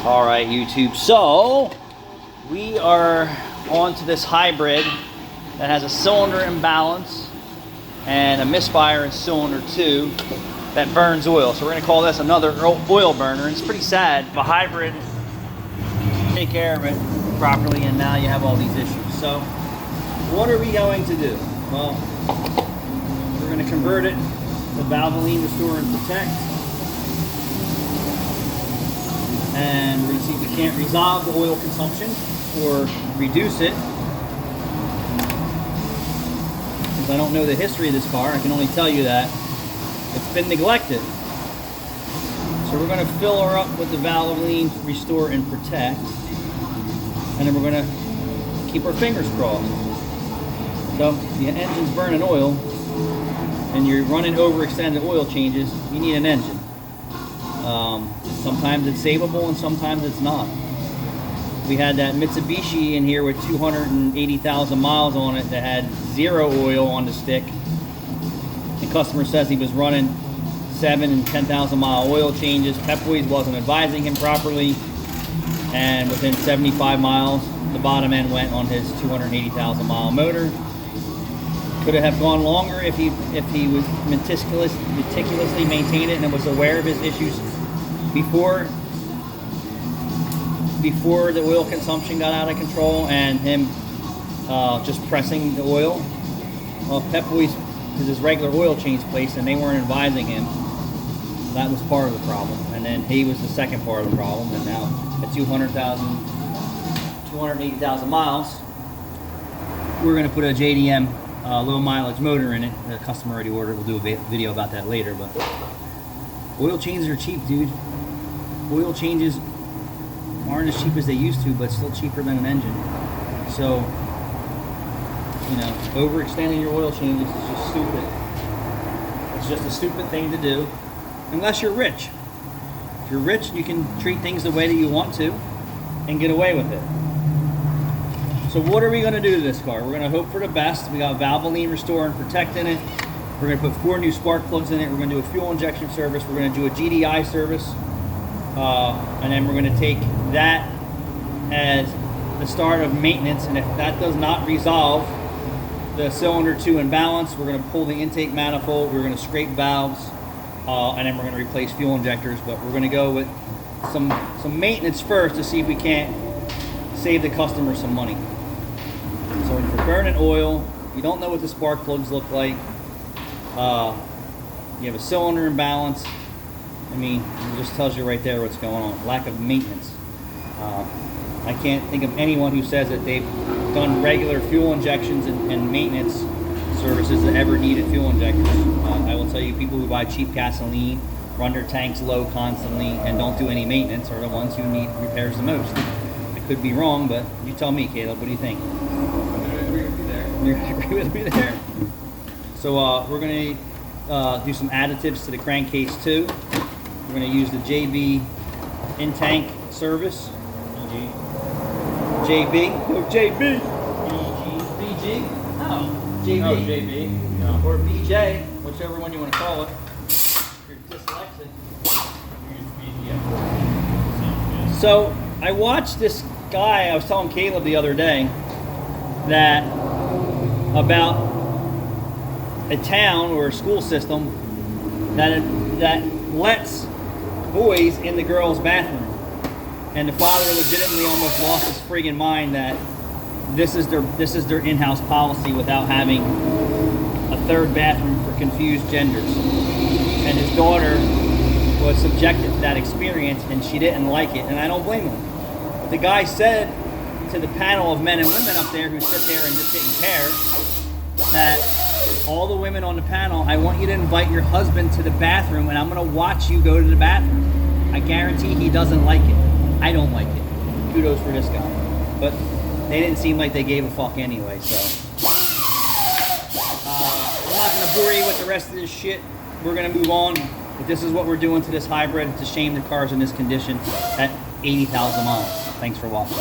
All right, YouTube. So we are on to this hybrid that has a cylinder imbalance and a misfire in cylinder 2 that burns oil. So we're going to call this another oil burner. And it's pretty sad. The hybrid, take care of it properly, and now you have all these issues. So what are we going to do? Well, we're going to convert it to Valveoline Restore and Protect. And we're going to see if we can't resolve the oil consumption or reduce it. Since I don't know the history of this car, I can only tell you that it's been neglected. So we're going to fill her up with the Valveoline Restore and Protect. And then we're going to keep our fingers crossed. So if the engine's burning oil and you're running overextended oil changes, you need an engine. Sometimes it's savable and sometimes it's not. We had that Mitsubishi in here with 280,000 miles on it that had 0 oil on the stick. The customer says he was running 7 and 10,000 mile oil changes. Pep Boys wasn't advising him properly, and within 75 miles the bottom end went on his 280,000 mile motor. Could it have gone longer if he was meticulously maintained it and was aware of his issues before the oil consumption got out of control and him just pressing the oil? Well, Pep Boys is his regular oil change place and they weren't advising him. That was part of the problem, and then he was the second part of the problem. And now at 280,000 miles, we're going to put a JDM low mileage motor in it. The customer already ordered. We'll do a video about that later. But oil changes are cheap, dude. Oil changes aren't as cheap as they used to, but still cheaper than an engine. So, you know, overextending your oil changes is just stupid. It's just a stupid thing to do, unless you're rich. If you're rich, you can treat things the way that you want to and get away with it. So what are we going to do to this car? We're going to hope for the best. We got Valveoline Restore and Protect in it. We're going to put 4 new spark plugs in it. We're going to do a fuel injection service. We're going to do a GDI service. And then we're going to take that as the start of maintenance. And if that does not resolve the cylinder 2 imbalance, we're going to pull the intake manifold. We're going to scrape valves. And then we're going to replace fuel injectors. But we're going to go with some maintenance first to see if we can't save the customer some money. So if you're burning oil, you don't know what the spark plugs look like, you have a cylinder imbalance, I mean, it just tells you right there what's going on. Lack of maintenance. I can't think of anyone who says that they've done regular fuel injections and maintenance services that ever needed fuel injectors. I will tell you, people who buy cheap gasoline, run their tanks low constantly, and don't do any maintenance are the ones who need repairs the most. I could be wrong, but you tell me, Caleb. What do you think? I agree with you there. You agree with me there? So we're going to do some additives to the crankcase too. We're going to use the JB in-tank service. JB? Oh, JB! BG? No, JB. Oh, JB. No. Or BJ, whichever one you want to call it. If you're dyslexic. So I watched this guy, I was telling Caleb the other day, that about a town or a school system that lets boys in the girls' bathroom, and the father legitimately almost lost his friggin' mind that this is their in-house policy without having a third bathroom for confused genders. And his daughter was subjected to that experience and she didn't like it, and I don't blame him. But the guy said to the panel of men and women up there who sit there and just didn't care, that all the women on the panel, I want you to invite your husband to the bathroom and I'm going to watch you go to the bathroom. I guarantee he doesn't like it. I don't like it. Kudos for this guy. But they didn't seem like they gave a fuck anyway, so. I'm not going to bore you with the rest of this shit. We're going to move on. But this is what we're doing to this hybrid. It's a shame the car's in this condition at 80,000 miles. Thanks for watching.